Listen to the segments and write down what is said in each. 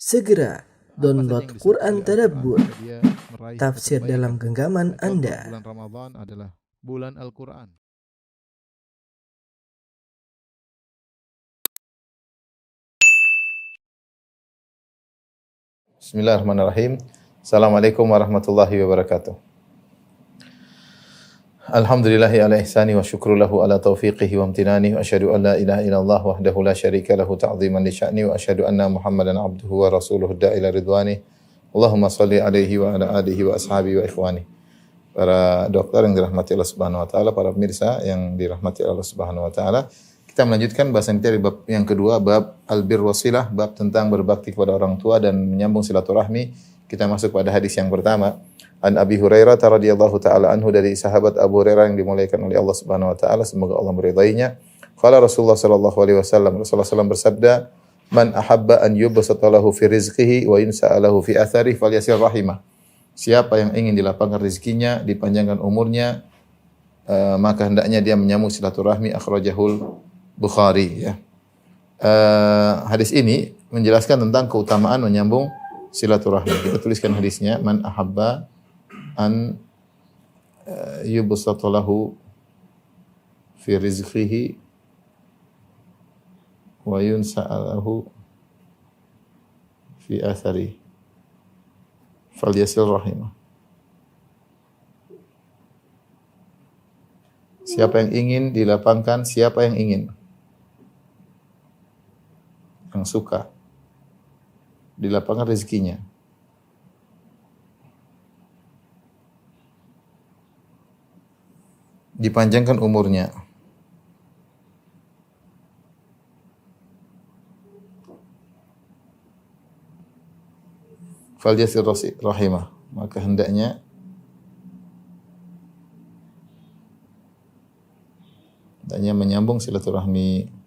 Segera download Apa saja yang Quran disebut oleh Tadabbur, Al-Quran, dia meraih tafsir satu dalam kebaikan. genggaman Contoh, Anda. bulan Ramadan adalah bulan Al-Quran. Bismillahirrahmanirrahim. Assalamualaikum warahmatullahi wabarakatuh. Alhamdulillahi ala ihsani wa syukru lahu ala taufiqihi wa amtinani wa asyhadu an la ilaha illallah wahdahu la syarika lahu ta'ziman li sya'ni wa asyhadu anna Muhammadan abduhu wa rasuluhu da'ila ridwani. Allahumma salli alaihi wa ala alihi wa ashabihi wa ikhwani. Para dokter yang dirahmati Allah Subhanahu wa taala, para pemirsa yang dirahmati Allah Subhanahu wa taala, kita melanjutkan bahasan kita di bab yang kedua, bab albir wasilah, bab tentang berbakti kepada orang tua dan menyambung silaturahmi. Kita masuk pada hadis yang pertama. An Abi Hurairah radhiyallahu taala anhu, dari sahabat Abu Hurairah yang dimuliakan oleh Allah Subhanahu wa taala, semoga Allah meridainya. Qala Rasulullah sallallahu alaihi wasallam, Rasulullah SAW bersabda, "Man ahabba an yubsata lahu fi rizqihi wa yunsa'a lahu fi atharihi falyasil rahimah." Siapa yang ingin dilapangkan rezekinya, dipanjangkan umurnya, maka hendaknya dia menyambung silaturahmi. Akhrajahul Bukhari, ya. Hadis ini menjelaskan tentang keutamaan menyambung silaturahmi. Kita tuliskan hadisnya, man ahabba an yubsata lahu fi rizqihi wa yunsa'a lahu fi athari falyasil rahimah. Siapa yang ingin dilapangkan, siapa yang ingin, yang suka dilapangkan rezekinya, dipanjangkan umurnya, falyasir rahimah, maka hendaknya menyambung silaturahmi.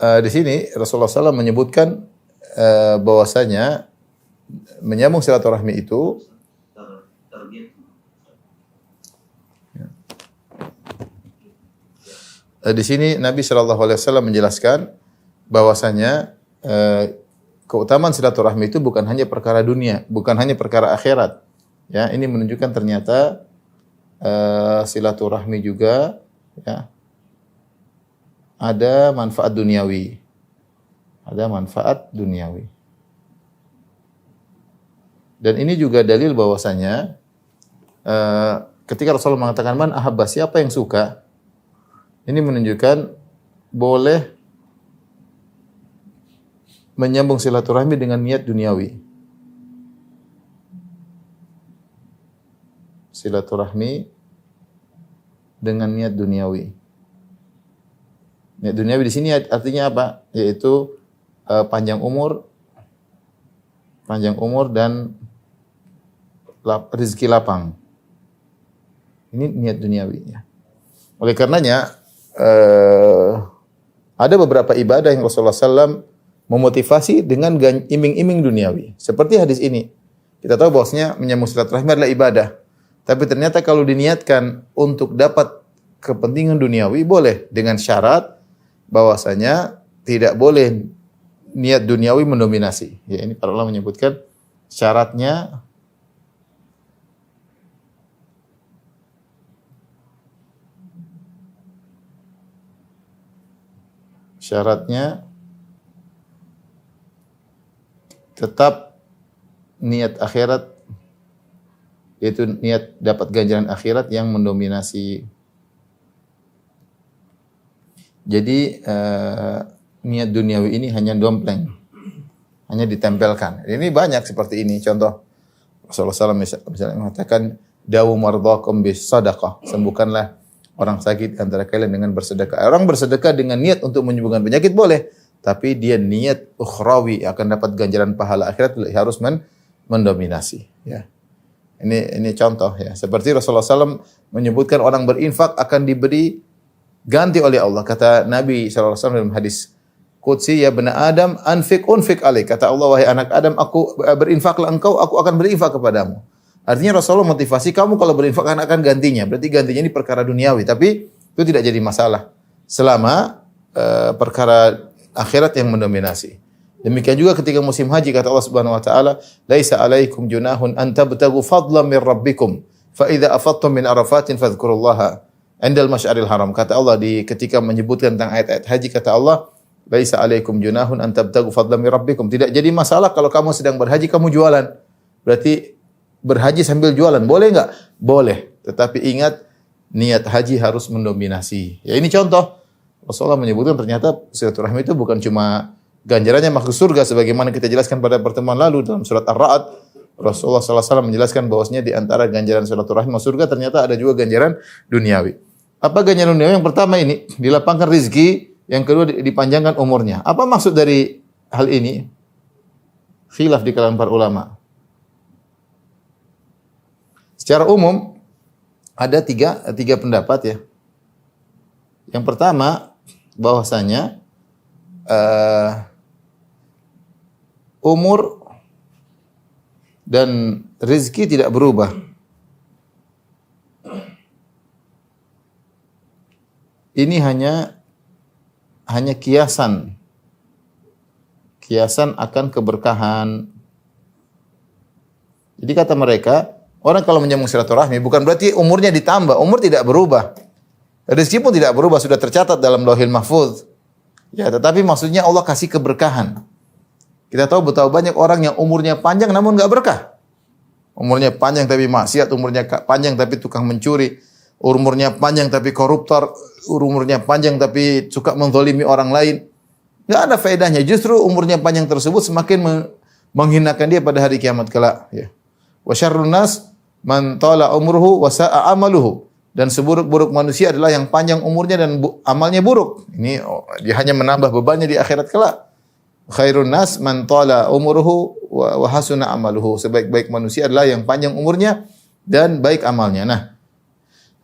Di sini Rasulullah SAW menyebutkan bahwasanya menyambung silaturahmi itu di sini Nabi SAW menjelaskan bahwasanya keutamaan silaturahmi itu bukan hanya perkara dunia, bukan hanya perkara akhirat. Ya, ini menunjukkan ternyata silaturahmi juga, ya, ada manfaat duniawi. Ada manfaat duniawi. Dan ini juga dalil bahwasanya ketika Rasulullah mengatakan man ahabba, siapa yang suka, ini menunjukkan boleh menyambung silaturahmi dengan niat duniawi. Silaturahmi dengan niat duniawi. Niat duniawi di sini artinya apa? Yaitu panjang umur dan rezeki lapang. Ini niat duniawi, ya. Oleh karenanya ada beberapa ibadah yang Rasulullah SAW memotivasi dengan iming-iming duniawi. Seperti hadis ini. Kita tahu bahwasanya menyambung silaturahmi adalah ibadah. Tapi ternyata kalau diniatkan untuk dapat kepentingan duniawi, boleh, dengan syarat bahwasanya tidak boleh niat duniawi mendominasi. Ya, ini para ulama menyebutkan syaratnya tetap niat akhirat, yaitu niat dapat ganjaran akhirat yang mendominasi. Jadi niat duniawi ini hanya dompleng, hanya ditempelkan. Ini banyak seperti ini. Contoh, Rasulullah SAW misalnya mengatakan, dawu mardhakum bis sadaqah, sembuhkanlah orang sakit antara kalian dengan bersedekah. Orang bersedekah dengan niat untuk menyembuhkan penyakit boleh, tapi dia niat ukhrawi, akan dapat ganjaran pahala akhirat, harus mendominasi. Ya. Ini contoh, ya. Seperti Rasulullah SAW menyebutkan orang berinfak akan diberi ganti oleh Allah. Kata Nabi SAW dalam hadis Qudsi, ya bani Adam, unfik alaik. Kata Allah, wahai anak Adam, aku berinfaklah engkau, aku akan berinfak kepadamu. Artinya Rasulullah motivasi kamu kalau berinfak akan gantinya. Berarti gantinya ini perkara duniawi, tapi itu tidak jadi masalah selama perkara akhirat yang mendominasi. Demikian juga ketika musim haji kata Allah Subhanahu wa taala, "Laisa 'alaikum junahun an tabtagu fadlan min rabbikum, fa idza afattum min arafatin fadhkurullaha 'indal masy'aril haram." Kata Allah ketika menyebutkan tentang ayat-ayat haji kata Allah, "Laisa 'alaikum junahun an tabtagu fadlan min rabbikum." Tidak jadi masalah kalau kamu sedang berhaji kamu jualan. Berarti berhaji sambil jualan boleh enggak? Boleh. Tetapi ingat niat haji harus mendominasi. Ya ini contoh. Rasulullah menyebutkan ternyata silaturahmi itu bukan cuma ganjarannya masuk surga sebagaimana kita jelaskan pada pertemuan lalu dalam surat Ar-Ra'd. Rasulullah SAW menjelaskan bahwasanya di antara ganjaran silaturahmi masuk surga ternyata ada juga ganjaran duniawi. Apa ganjaran duniawi? Yang pertama ini dilapangkan rizki, yang kedua dipanjangkan umurnya. Apa maksud dari hal ini? Khilaf di kalangan para ulama. Secara umum ada tiga pendapat ya. Yang pertama bahwasanya umur dan rezeki tidak berubah. Ini hanya kiasan akan keberkahan. Jadi kata mereka, orang kalau menyambung silaturahmi bukan berarti umurnya ditambah, umur tidak berubah. Rezeki pun tidak berubah, sudah tercatat dalam Lauhil Mahfuz. Ya, tetapi maksudnya Allah kasih keberkahan. Kita tahu betapa banyak orang yang umurnya panjang namun enggak berkah. Umurnya panjang tapi maksiat, umurnya panjang tapi tukang mencuri, umurnya panjang tapi koruptor, umurnya panjang tapi suka menzalimi orang lain. Enggak ada faedahnya. Justru umurnya panjang tersebut semakin menghinakan dia pada hari kiamat kelak, ya. Wa syarrun nas man tala umruhu wa sa'a amaluhu. Dan seburuk-buruk manusia adalah yang panjang umurnya dan amalnya buruk. Ini dia hanya menambah bebannya di akhirat kelak. Khairun nas man tala umruhu wa hasuna amaluhu. Sebaik-baik manusia adalah yang panjang umurnya dan baik amalnya. Nah,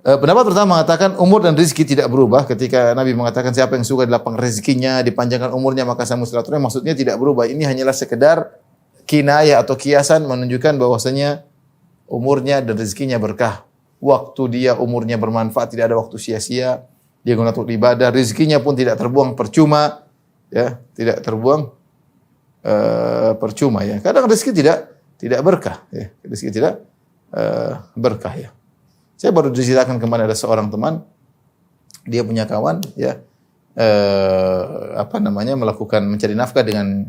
pendapat pertama mengatakan umur dan rezeki tidak berubah. Ketika Nabi mengatakan siapa yang suka dilapang rezekinya, dipanjangkan umurnya maka sama silaturahmi, maksudnya tidak berubah. Ini hanyalah sekedar kinayah atau kiasan menunjukkan bahwasanya umurnya dan rezekinya berkah. Waktu dia umurnya bermanfaat, tidak ada waktu sia-sia. Dia guna untuk ibadah, rezekinya pun tidak terbuang percuma, ya, tidak terbuang percuma ya. Kadang rezeki tidak berkah, ya. Rezeki tidak berkah ya. Saya baru diceritakan kemarin ada seorang teman, dia punya kawan ya, melakukan mencari nafkah dengan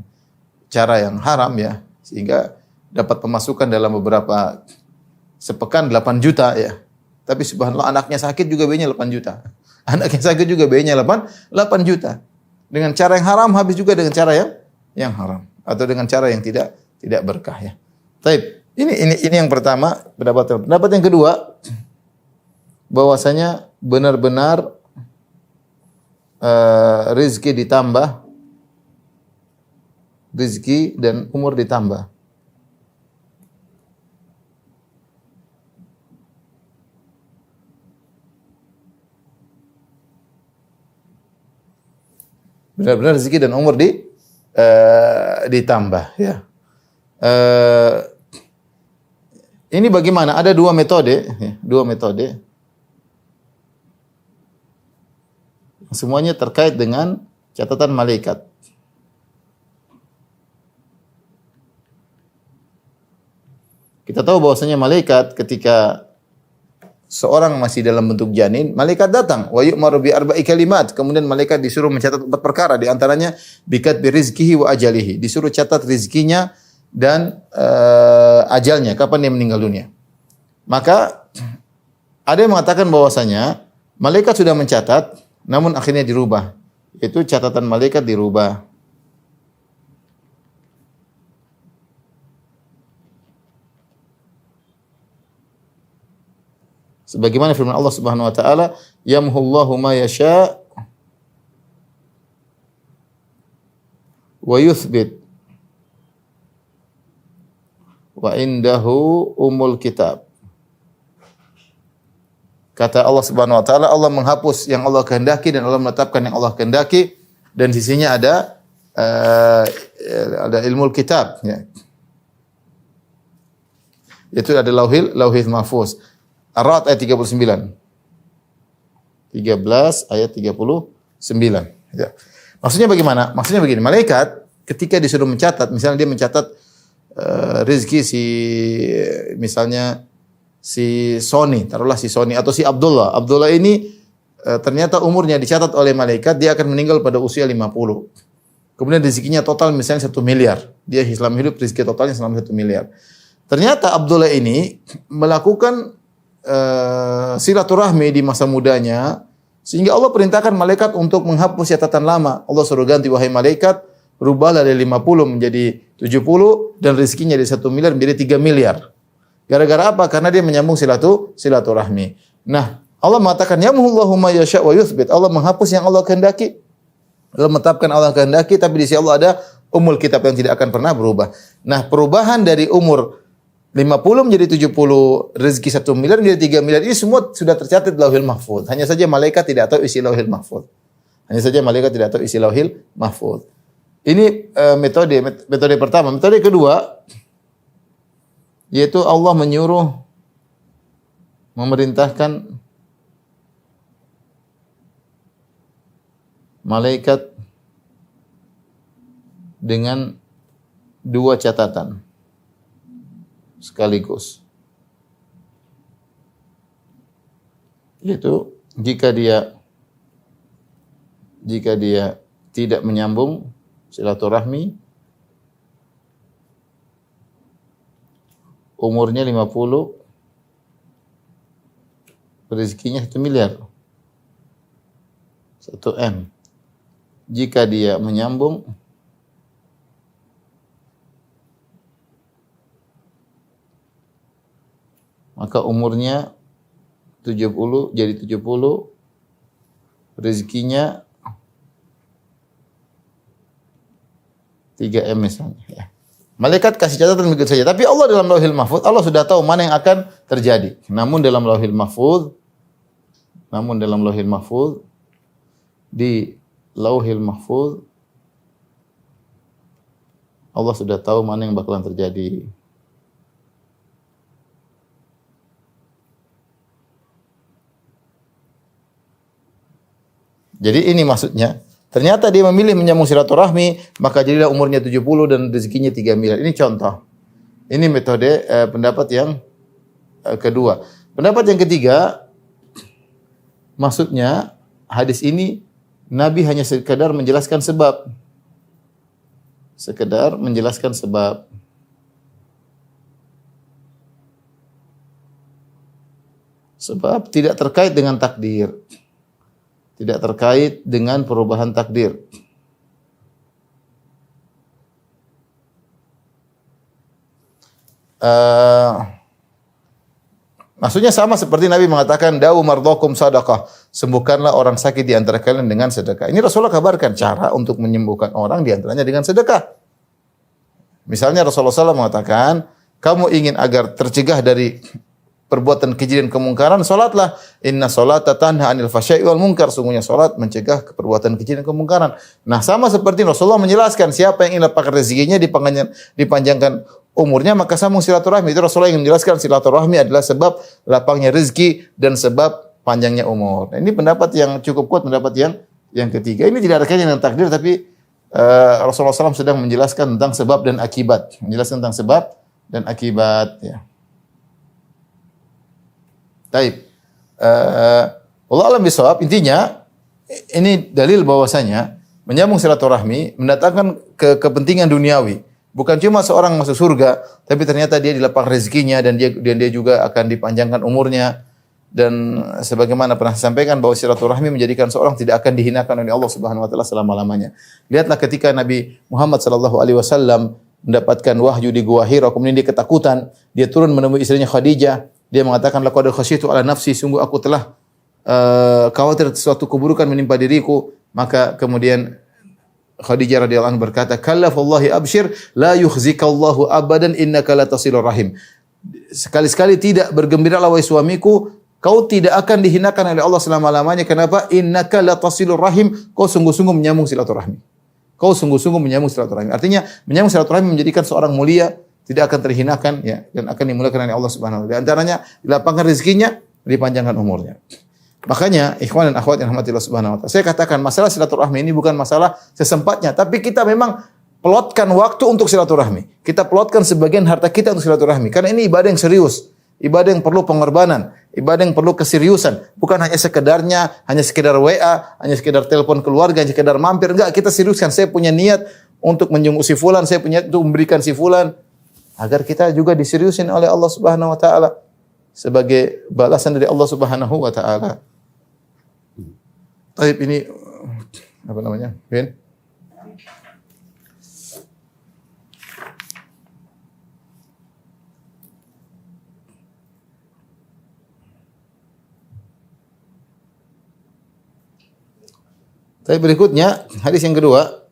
cara yang haram ya, sehingga dapat pemasukan dalam beberapa sepekan 8 juta ya. Tapi subhanallah anaknya sakit juga biayanya 8 juta. Anaknya sakit juga biayanya 8 juta. Dengan cara yang haram habis juga dengan cara yang haram atau dengan cara yang tidak berkah ya. Baik, ini yang pertama, pendapat yang kedua bahwasanya benar-benar rezeki ditambah, rezeki dan umur ditambah. Benar-benar rezeki dan umur ditambah ya. Ini bagaimana? Ada dua metode. Semuanya terkait dengan catatan malaikat. Kita tahu bahwasanya malaikat ketika seorang masih dalam bentuk janin, malaikat datang. Wa yu'maru bi arba'i kalimat. Kemudian malaikat disuruh mencatat 4 perkara, di antaranya bikat bi rizqihi wa ajalihi. Disuruh catat rizkinya dan ajalnya, kapan dia meninggal dunia. Maka ada yang mengatakan bahwasanya malaikat sudah mencatat, namun akhirnya dirubah. Itu catatan malaikat dirubah. Sebagaimana firman Allah Subhanahu wa taala, "Yamhullahu ma yasha wa yuthbit wa indahu umul kitab." Kata Allah Subhanahu wa taala, Allah menghapus yang Allah kehendaki dan Allah menetapkan yang Allah kehendaki, dan di sisinya ada ilmu kitab ya. Itu ada lauhil mahfuz. Ar-Ra'd ayat 39. 13 ayat 39. Ya. Maksudnya bagaimana? Maksudnya begini, malaikat ketika disuruh mencatat, misalnya dia mencatat rezeki misalnya si Sony, taruhlah si Sony atau si Abdullah. Abdullah ini ternyata umurnya dicatat oleh malaikat dia akan meninggal pada usia 50. Kemudian rezekinya total misalnya 1 miliar. Dia selama hidup rezeki totalnya selama 1 miliar. Ternyata Abdullah ini melakukan silaturahmi di masa mudanya sehingga Allah perintahkan malaikat untuk menghapus catatan lama. Allah suruh ganti, wahai malaikat, rubahlah dari 50 menjadi 70 dan rezekinya dari 1 miliar menjadi 3 miliar. Gara-gara apa? Karena dia menyambung silaturahmi. Nah, Allah mengatakan yamhullahu ma yasha wa yuthbit. Allah menghapus yang Allah kehendaki. Allah menetapkan Allah kehendaki, tapi di sisi Allah ada umul kitab yang tidak akan pernah berubah. Nah, perubahan dari umur 50 menjadi 70, rezeki 1 miliar menjadi 3 miliar, ini semua sudah tercatat di Lauhil Mahfuz. Hanya saja malaikat tidak tahu isi Lauhil Mahfuz. Hanya saja malaikat tidak tahu isi Lauhil Mahfuz. Ini metode pertama. Metode kedua, yaitu Allah memerintahkan malaikat dengan 2 catatan sekaligus. Yaitu jika dia tidak menyambung silaturahmi, umurnya 50, rezekinya 1 miliar. 1 M. Jika dia menyambung, maka umurnya 70 jadi 70, rezekinya 3 M misalnya. Ya. Malaikat kasih catatan begitu saja. Tapi Allah dalam Lauhil Mahfuz, Allah sudah tahu mana yang akan terjadi. Namun dalam Lauhil Mahfuz, di Lauhil Mahfuz, Allah sudah tahu mana yang bakalan terjadi. Jadi ini maksudnya. Ternyata dia memilih menyambung silaturahmi, maka jadilah umurnya 70 dan rezekinya 3 miliar. Ini contoh. Ini metode pendapat yang kedua. Pendapat yang ketiga, maksudnya hadis ini Nabi hanya sekedar menjelaskan sebab. Sekedar menjelaskan sebab. Sebab tidak terkait dengan takdir. Tidak terkait dengan perubahan takdir. Maksudnya sama seperti Nabi mengatakan da'u mardakum sadaqah, sembuhkanlah orang sakit di antara kalian dengan sedekah. Ini Rasulullah kabarkan cara untuk menyembuhkan orang di antaranya dengan sedekah. Misalnya Rasulullah SAW mengatakan, kamu ingin agar tercegah dari perbuatan keji dan kemungkaran, salatlah. Inna salata tanha 'anil fahsya'i wal munkar. Sungguhnya salat mencegah perbuatan keji dan kemungkaran. Nah, sama seperti Rasulullah menjelaskan siapa yang ingin lapangkan rezekinya, dipanjangkan umurnya, maka sambung silaturahmi. Itu Rasulullah yang menjelaskan silaturahmi adalah sebab lapangnya rezeki dan sebab panjangnya umur. Nah, ini pendapat yang cukup kuat, pendapat yang ketiga. Ini tidak ada kaitannya dengan takdir, tapi Rasulullah SAW sedang menjelaskan tentang sebab dan akibat. Menjelaskan tentang sebab dan akibat. Ya. Taib. Allah alam bisawab, intinya ini dalil bahwasanya menyambung silaturahmi mendatangkan kepentingan duniawi. Bukan cuma seorang masuk surga, tapi ternyata dia dilapang rezekinya dan dia juga akan dipanjangkan umurnya. Dan sebagaimana pernah disampaikan bahwa silaturahmi menjadikan seorang tidak akan dihinakan oleh Allah Subhanahu wa taala selama-lamanya. Lihatlah ketika Nabi Muhammad sallallahu alaihi wasallam mendapatkan wahyu di Gua Hira, kemudian dia ketakutan, dia turun menemui istrinya Khadijah. Dia mengatakan, laqad khasyitu ala nafsi, sungguh aku telah khawatir sesuatu keburukan menimpa diriku. Maka kemudian Khadijah radhiyallahu anha berkata, "Kallafallahi abshir, la yukhzikallahu abadan innaka latasilur rahim." Sekali-sekali tidak bergembiralah wahai suamiku, kau tidak akan dihinakan oleh Allah selama-lamanya. Kenapa? Innaka latasilur rahim, kau sungguh-sungguh menyambung silaturahmi. Kau sungguh-sungguh menyambung silaturahmi. Artinya menyambung silaturahmi menjadikan seorang mulia, tidak akan terhinakan ya dan akan dimuliakan oleh Allah Subhanahu wa taala. Di antaranya dilapangkan rezekinya, dipanjangkan umurnya. Makanya ikhwan dan akhwat yang rahmatillah Subhanahu wa taala, saya katakan masalah silaturahmi ini bukan masalah sesempatnya, tapi kita memang pelotkan waktu untuk silaturahmi. Kita pelotkan sebagian harta kita untuk silaturahmi karena ini ibadah yang serius. Ibadah yang perlu pengorbanan, ibadah yang perlu keseriusan, bukan hanya sekedarnya, hanya sekedar WA, hanya sekedar telepon keluarga, hanya sekedar mampir. Enggak, kita seriuskan. Saya punya niat untuk menjenguk si fulan, saya punya untuk memberikan si fulan agar kita juga diseriusin oleh Allah Subhanahu wa taala sebagai balasan dari Allah Subhanahu wa taala. Baik, ini apa namanya? Ben? Tapi berikutnya, hadis yang kedua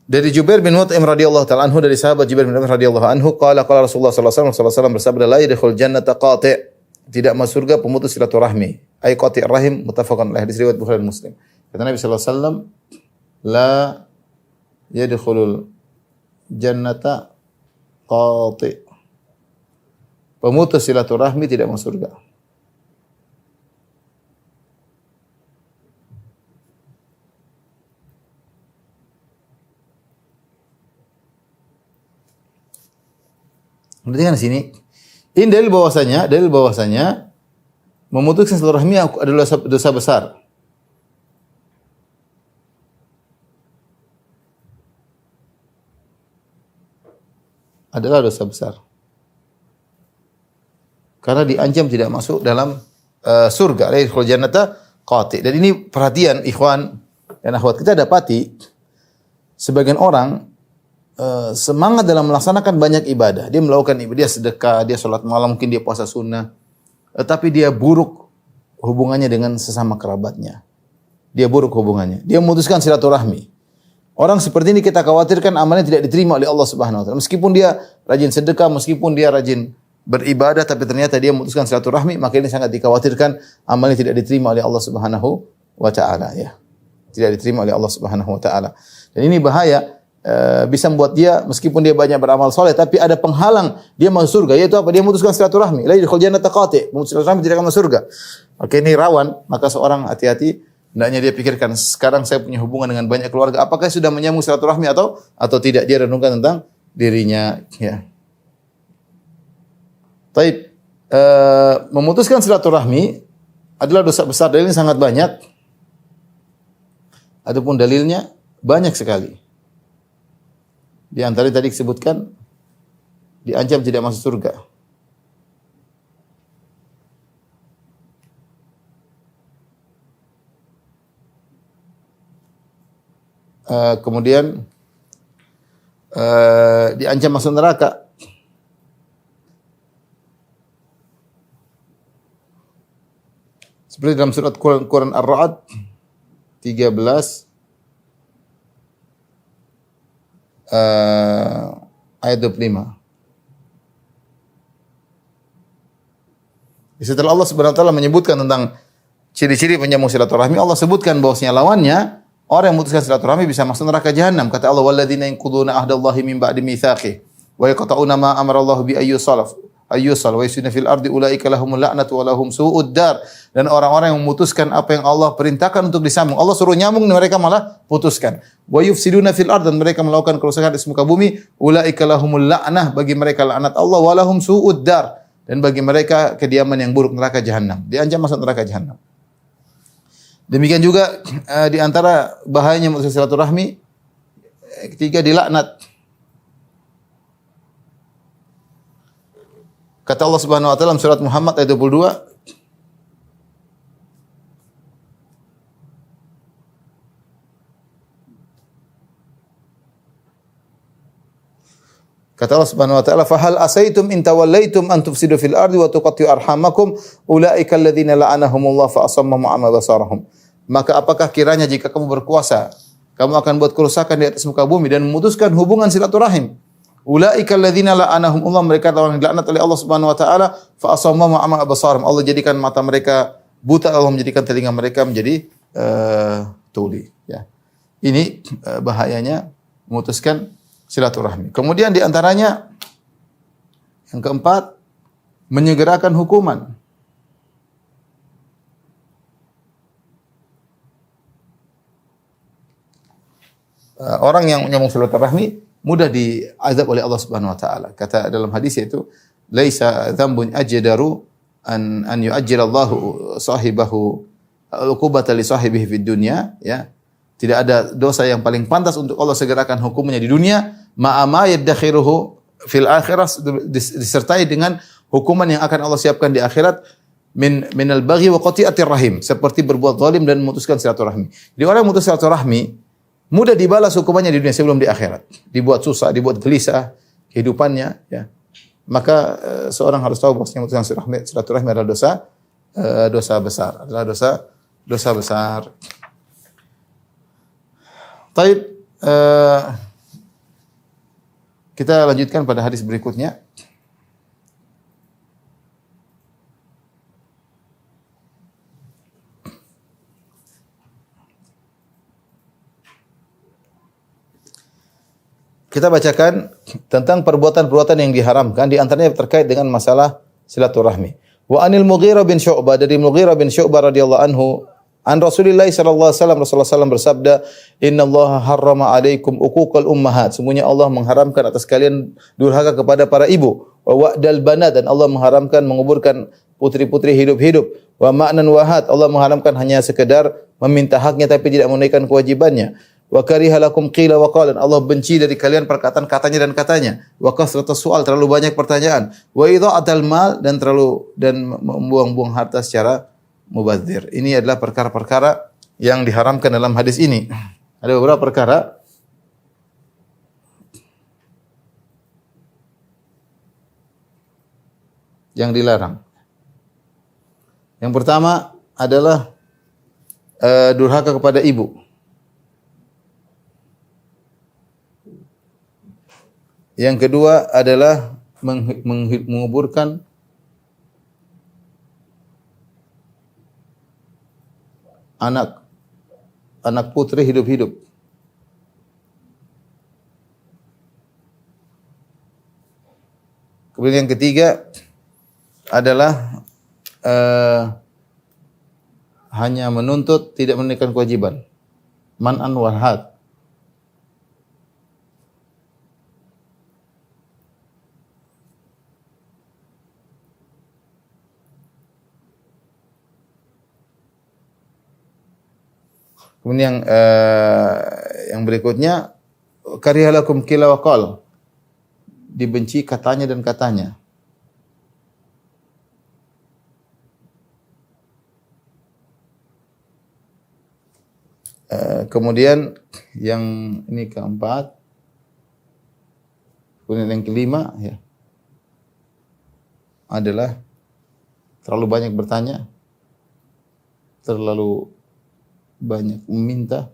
dari Jubair bin Mut'im radhiyallahu taala anhu, dari sahabat Jubair bin Mut'im radhiyallahu anhu, qala Rasulullah sallallahu alaihi wasallam bersabda, la yadkhul jannata qati', tidak masuk surga pemutus silaturahmi. Ai qati' rahim, muttafaqun alaih, hadis riwayat Bukhari dan Muslim. Kata Nabi sallallahu alaihi wasallam, la yadkhulul jannata qati', pemutus silaturahmi tidak masuk surga. Perhatikan di sini. Ini dalil bahwasanya memutuskan silaturahmi adalah dosa besar. Adalah dosa besar. Karena diancam tidak masuk dalam surga. Al jannata qati. Dan ini perhatian ikhwan dan akhwat, kita dapati sebagian orang semangat dalam melaksanakan banyak ibadah. Dia melakukan ibadah, dia sedekah, dia sholat malam, mungkin dia puasa sunnah. Tapi dia buruk hubungannya dengan sesama kerabatnya. Dia buruk hubungannya. Dia memutuskan silaturahmi. Orang seperti ini kita khawatirkan amalnya tidak diterima oleh Allah Subhanahu wa taala. Meskipun dia rajin sedekah, meskipun dia rajin beribadah, tapi ternyata dia memutuskan silaturahmi, maka ini sangat dikhawatirkan amalnya tidak diterima oleh Allah Subhanahu wa taala ya. Tidak diterima oleh Allah Subhanahu wa taala. Dan ini bahaya. Bisa membuat dia meskipun dia banyak beramal soleh tapi ada penghalang dia masuk surga, yaitu apa? Dia memutuskan silaturahmi. La yadkhul jannata qati', memutuskan silaturahmi tidak akan masuk surga. Oke, ini rawan, maka seorang hati-hati, hendaknya dia pikirkan, sekarang saya punya hubungan dengan banyak keluarga, apakah sudah menyambung silaturahmi atau tidak? Dia renungkan tentang dirinya ya. Taib, memutuskan silaturahmi adalah dosa besar. Dalilnya sangat banyak. Adapun dalilnya banyak sekali. Di antara tadi disebutkan diancam tidak masuk surga. Kemudian diancam masuk neraka. Seperti dalam surat Quran Ar-Ra'd 13 ayat 25. Setelah Allah Subhanahu wa taala menyebutkan tentang ciri-ciri penyambung silaturahmi, Allah sebutkan bahwasanya lawannya orang yang memutuskan silaturahmi bisa masuk neraka jahanam. Kata Allah, walladzina yanquduna ahdallahi min ba'di mitsaqih wa yaqta'una ma amara Allah bi ayyusal wa yusina fil ardi ulaika lahumul la'natu wa lahum su'ud dar. Dan orang-orang yang memutuskan apa yang Allah perintahkan untuk disambung, Allah suruh nyambung, mereka malah putuskan. Wa yufsiduna fil ard, dan mereka melakukan kerusakan di muka bumi, ulaika lahumul la'nah, bagi mereka laknat Allah, wa lahum su'ud dar, dan bagi mereka kediaman yang buruk, neraka jahanam. Diancam masuk neraka jahanam. Demikian juga di antara bahayanya memutuskan silaturahmi, ketiga dilaknat. Kata Allah Subhanahu wa taala dalam surat Muhammad ayat 22, kata Allah Subhanahu wa taala, "Fa hal asaitum in tawallaitum an tufsidu fil ardi wa tuqatti'u arhamakum ulaika alladziina la'anahumullah fa asammahum 'ama basarahum." Maka apakah kiranya jika kamu berkuasa, kamu akan buat kerusakan di atas muka bumi dan memutuskan hubungan silaturahim. Ulaika alladziina la'anahumullah, mereka orang yang dilaknat oleh Allah Subhanahu wa taala, fa asammahum 'ama basarahum. Allah jadikan mata mereka buta, Allah menjadikan telinga mereka menjadi tuli, ya. Ini bahayanya memutuskan silaturahmi. Kemudian di antaranya yang keempat, menyegerakan hukuman. Orang yang menyambung silaturahmi mudah diazab oleh Allah Subhanahu wa taala. Kata dalam hadis yaitu laisa dzambun ajdaru an yu'ajjilallahu sahibahu uqubata li sahibihi fid dunya, ya. Tidak ada dosa yang paling pantas untuk Allah segerakan hukumnya di dunia, ma'ama yaddakhiruhu fil akhirah, disertai dengan hukuman yang akan Allah siapkan di akhirat minal baghi wa qati'atir rahim, seperti berbuat zalim dan memutuskan silaturahmi. Jadi orang yang memutus silaturahmi mudah dibalas hukumannya di dunia sebelum di akhirat. Dibuat susah, dibuat gelisah kehidupannya, ya. Maka seorang harus tahu bahwasanya memutuskan silaturahmi adalah dosa besar, adalah dosa besar. Baik, kita lanjutkan pada hadis berikutnya. Kita bacakan tentang perbuatan-perbuatan yang diharamkan, di antaranya terkait dengan masalah silaturahmi. Wa anil Mughirah bin Syu'bah, dari Mughirah bin Syu'bah radhiyallahu anhu, an Rasulillah sallallahu alaihi wasallam, Rasulullah sallallahu bersabda, "Innallaha harrama 'alaikum uquqal ummahat." Sungguhnya Allah mengharamkan atas kalian durhaka kepada para ibu. Wa wa'dal banat, dan Allah mengharamkan menguburkan putri-putri hidup-hidup. Wa ma'nan wahat, Allah mengharamkan hanya sekedar meminta haknya tapi tidak menunaikan kewajibannya. Wa kariha lakum qila wa qala, Allah benci dari kalian perkataan katanya dan katanya. Wa kasratus su'al, terlalu banyak pertanyaan. Wa idha'atal mal, dan membuang-buang harta secara mubadzir. Ini adalah perkara-perkara yang diharamkan dalam hadis ini. Ada beberapa perkara yang dilarang. Yang pertama adalah durhaka kepada ibu. Yang kedua adalah menguburkan anak putri hidup-hidup. Kemudian yang ketiga adalah hanya menuntut, tidak menunaikan kewajiban. Man'an warhad. Kemudian yang berikutnya karihalakum qila wa qal, dibenci katanya dan katanya. Kemudian yang ini keempat, kemudian yang kelima ya adalah terlalu banyak bertanya, terlalu banyak meminta.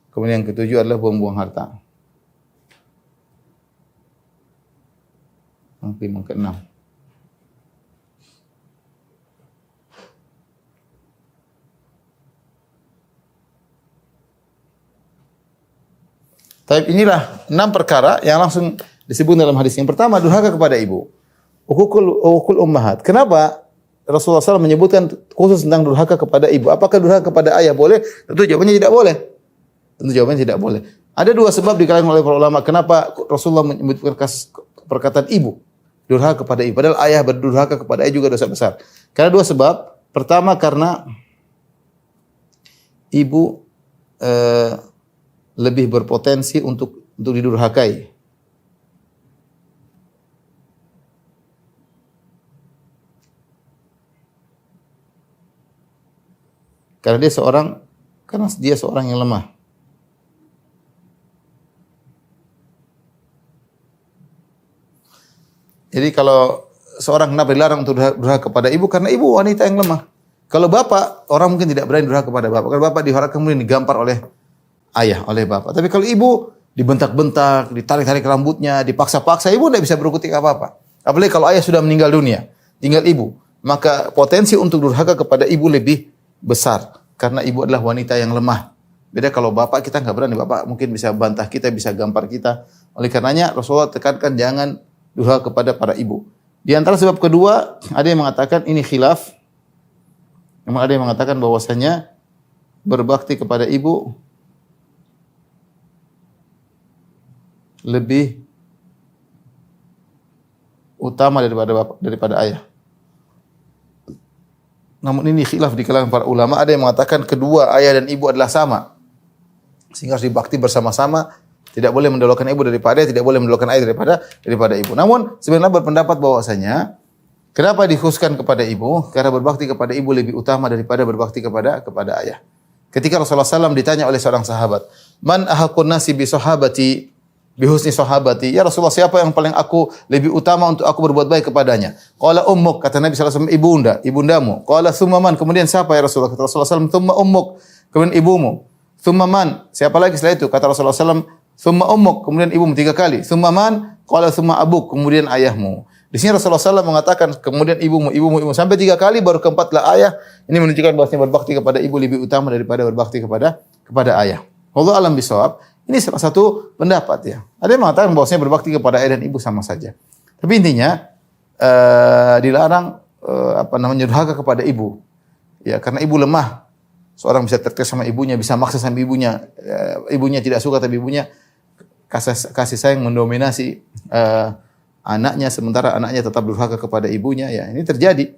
Kemudian yang ketujuh adalah buang-buang harta. Yang keenam. Tapi inilah 6 perkara yang langsung disebut dalam hadis. Yang pertama, durhaka kepada ibu. Uququl ummahat. Kenapa Rasulullah SAW menyebutkan khusus tentang durhaka kepada ibu? Apakah durhaka kepada ayah boleh? Tentu jawabannya tidak boleh. Tentu jawabannya tidak boleh. Ada 2 sebab dikalangan oleh para ulama kenapa Rasulullah menyebutkan perkataan ibu. Durhaka kepada ibu. Padahal ayah berdurhaka kepada ayah juga dosa besar. Karena 2 sebab. Pertama karena ibu lebih berpotensi untuk didurhakai. Karena dia seorang yang lemah. Jadi kalau seorang kenapa dilarang untuk durhaka kepada ibu? Karena ibu wanita yang lemah. Kalau bapak, orang mungkin tidak berani durhaka kepada bapak. Kalau bapak diharapkan kemudian digampar oleh ayah, oleh bapak. Tapi kalau ibu dibentak-bentak, ditarik-tarik rambutnya, dipaksa-paksa, ibu tidak bisa berkutik apa-apa. Apalagi kalau ayah sudah meninggal dunia, tinggal ibu. Maka potensi untuk durhaka kepada ibu lebih besar. Karena ibu adalah wanita yang lemah. Beda kalau bapak kita nggak berani, bapak mungkin bisa bantah kita, bisa gampar kita. Oleh karenanya Rasulullah tekankan jangan durhaka kepada para ibu. Di antara sebab kedua, ada yang mengatakan ini khilaf. Memang ada yang mengatakan bahwasanya berbakti kepada ibu lebih utama daripada ayah. Namun ini khilaf di kalangan para ulama. Ada yang mengatakan kedua ayah dan ibu adalah sama, sehingga harus dibakti bersama-sama. Tidak boleh mendahulukan ibu daripada ayah, tidak boleh mendahulukan ayah daripada ibu. Namun sebenarnya berpendapat bahwasanya kenapa dikhususkan kepada ibu? Karena berbakti kepada ibu lebih utama daripada berbakti kepada ayah. Ketika Rasulullah SAW ditanya oleh seorang sahabat, "Man ahaqqun nasi bi sahabati bi husni sahabati?" Ya Rasulullah, siapa yang paling aku lebih utama untuk aku berbuat baik kepadanya? Qala ummuk, kata Nabi SAW, ibundamu. Qala tsumma man, kemudian siapa ya Rasulullah? Kata Rasulullah SAW, tsumma ummuk, kemudian ibumu. Tsumma man, siapa lagi setelah itu? Kata Rasulullah SAW, tsumma ummuk, kemudian ibumu 3 kali. Tsumma man, qala tsumma abuk, kemudian ayahmu. Di sini Rasulullah SAW mengatakan kemudian ibumu sampai 3 kali, baru keempatlah ayah. Ini menunjukkan bahwasanya berbakti kepada ibu lebih utama daripada berbakti kepada ayah. Wallahu a'lam bishawab. Ini salah satu pendapat ya. Ada yang mengatakan bahwasanya berbakti kepada ayah dan ibu sama saja. Tapi intinya dilarang durhaka kepada ibu. Ya, karena ibu lemah. Seorang bisa terkes sama ibunya, bisa maksa sama ibunya. Ibunya tidak suka tapi ibunya kasih sayang mendominasi anaknya, sementara anaknya tetap durhaka kepada ibunya. Ya, ini terjadi.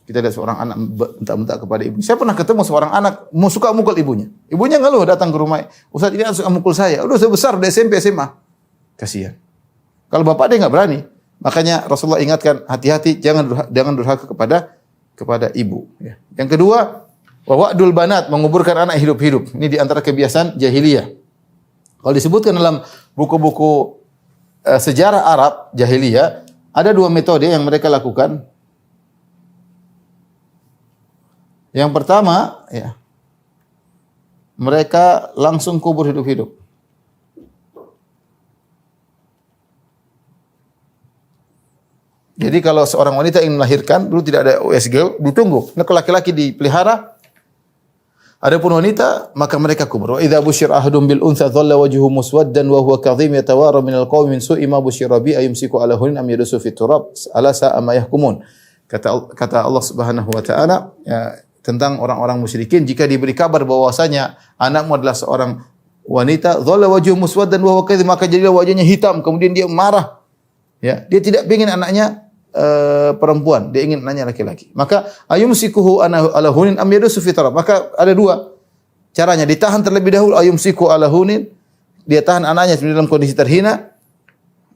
Kita lihat seorang anak bentak-bentak kepada ibu. Saya pernah ketemu seorang anak suka mukul ibunya. Ibunya ngeluh datang ke rumah. "Ustaz, ini suka mukul saya." Udah besar, udah SMP, SMA. Kasihan. Kalau bapak dia nggak berani. Makanya Rasulullah ingatkan, hati-hati jangan durhaka kepada ibu. Ya. Yang kedua, wa wa'dul banat, menguburkan anak hidup-hidup. Ini di antara kebiasaan jahiliyah. Kalau disebutkan dalam buku-buku sejarah Arab jahiliyah, ada 2 metode yang mereka lakukan. Yang pertama, ya, mereka langsung kubur hidup-hidup. Jadi kalau seorang wanita ingin melahirkan, dulu tidak ada USG, ditunggu. Nah, kalau laki-laki dipelihara, adapun wanita, maka mereka kubur. Wa idza busyira ahadun bil untha dhalla wajhuhu muswaddan wa huwa kadhim yatawara minal qawmi min su'i ma busyira bi ayumsiku ala hunin am yadusu fit turab ala sa'a ma yahkumun. Kata Allah Subhanahu wa taala, ya, tentang orang-orang musyrikin, jika diberi kabar bahwasanya anakmu adalah seorang wanita, dhalla wajhuhu muswaddan wa huwa kadhim, maka jadilah wajahnya hitam, kemudian dia marah. Ya, dia tidak ingin anaknya perempuan, dia ingin anaknya laki-laki. Maka ayumsikuhu ala hunin am yadusu fi turab. Maka ada 2 caranya, ditahan terlebih dahulu, ayumsiku ala hunin, dia tahan anaknya dalam kondisi terhina,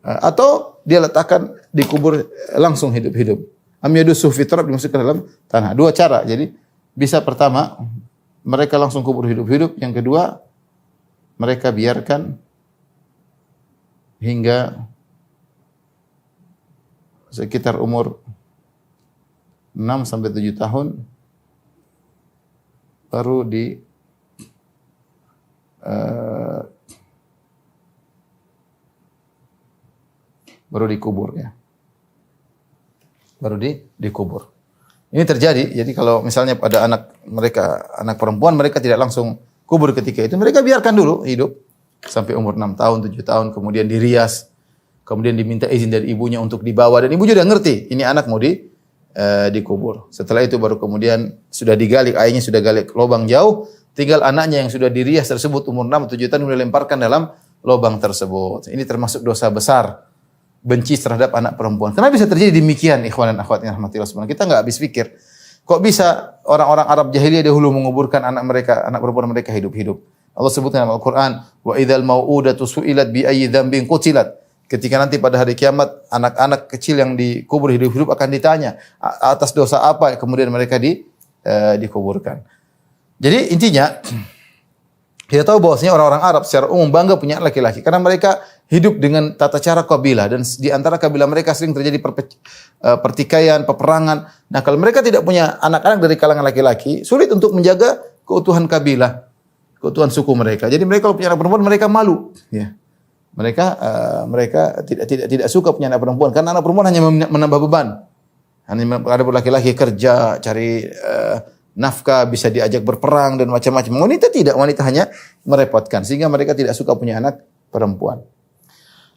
atau dia letakkan dikubur langsung hidup-hidup. Am yadusu fi turab, dimasukkan dalam tanah. 2 cara. Jadi bisa pertama mereka langsung kubur hidup-hidup, yang kedua mereka biarkan hingga sekitar umur 6 sampai 7 tahun baru dikubur ya. Baru dikubur. Ini terjadi. Jadi kalau misalnya pada anak perempuan, mereka tidak langsung kubur ketika itu. Mereka biarkan dulu hidup sampai umur 6 tahun, 7 tahun, kemudian dirias, kemudian diminta izin dari ibunya untuk dibawa, dan ibu juga ngerti ini anak mau dikubur. Setelah itu baru kemudian sudah digali, ayahnya sudah gali lubang jauh, tinggal anaknya yang sudah dirias tersebut umur 6 atau 7 tahun dilemparkan dalam lubang tersebut. Ini termasuk dosa besar, benci terhadap anak perempuan. Kenapa bisa terjadi demikian, ikhwan dan akhwat yang rahmatillah subhanahu? Kita enggak habis pikir. Kok bisa orang-orang Arab jahiliyah dahulu menguburkan anak perempuan mereka hidup-hidup? Allah sebutkan dalam Al-Qur'an, wa idzal mau'udatu su'ilat bi ayyi dzambin qutilat. Ketika nanti pada hari kiamat anak-anak kecil yang dikubur hidup-hidup akan ditanya atas dosa apa kemudian mereka dikuburkan. Jadi intinya kita tahu bahwasanya orang-orang Arab secara umum bangga punya laki-laki karena mereka hidup dengan tata cara kabilah, dan di antara kabilah mereka sering terjadi pertikaian, peperangan. Nah, kalau mereka tidak punya anak-anak dari kalangan laki-laki, sulit untuk menjaga keutuhan kabilah, keutuhan suku mereka. Jadi mereka kalau punya anak perempuan mereka malu, ya. Mereka tidak suka punya anak perempuan karena anak perempuan hanya menambah beban. Hanya ada laki-laki kerja, cari nafkah, bisa diajak berperang dan macam-macam. Wanita tidak, wanita hanya merepotkan sehingga mereka tidak suka punya anak perempuan.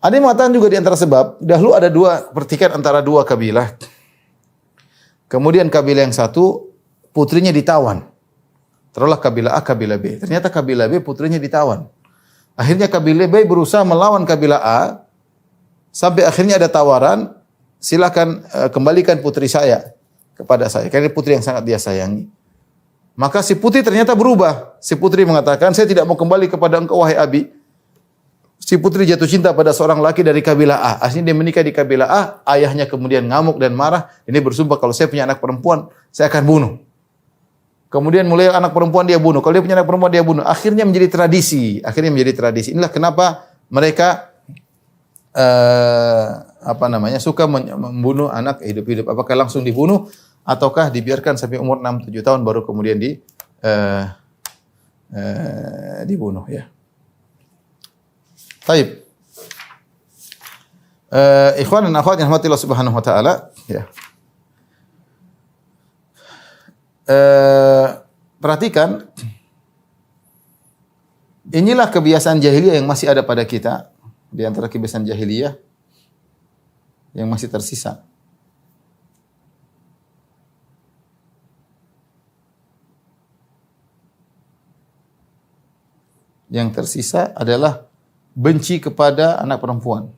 Ada yang mengatakan juga di antara sebab, dahulu ada pertikaian antara dua kabilah. Kemudian kabilah yang satu putrinya ditawan. Taruhlah kabilah A, kabilah B. Ternyata kabilah B putrinya ditawan. Akhirnya kabilah B berusaha melawan kabilah A sampai akhirnya ada tawaran, silakan kembalikan putri saya kepada saya. Karena putri yang sangat dia sayangi. Maka si putri ternyata berubah. Si putri mengatakan, saya tidak mau kembali kepada engkau wahai Abi. Si putri jatuh cinta pada seorang laki dari kabilah A. Akhirnya dia menikah di kabilah A. Ayahnya kemudian ngamuk dan marah. Ini bersumpah kalau saya punya anak perempuan, saya akan bunuh. Kemudian mulai anak perempuan dia bunuh. Kalau dia punya anak perempuan dia bunuh. Akhirnya menjadi tradisi. Inilah kenapa mereka suka membunuh anak hidup-hidup. Apakah langsung dibunuh ataukah dibiarkan sampai umur 6-7 tahun baru kemudian dibunuh ya. Baik. Ikhwan dan akhwat yang rahmatillah subhanahu wa ta'ala ya. Perhatikan, inilah kebiasaan jahiliyah yang masih ada pada kita, di antara kebiasaan jahiliyah yang masih tersisa. Yang tersisa adalah benci kepada anak perempuan.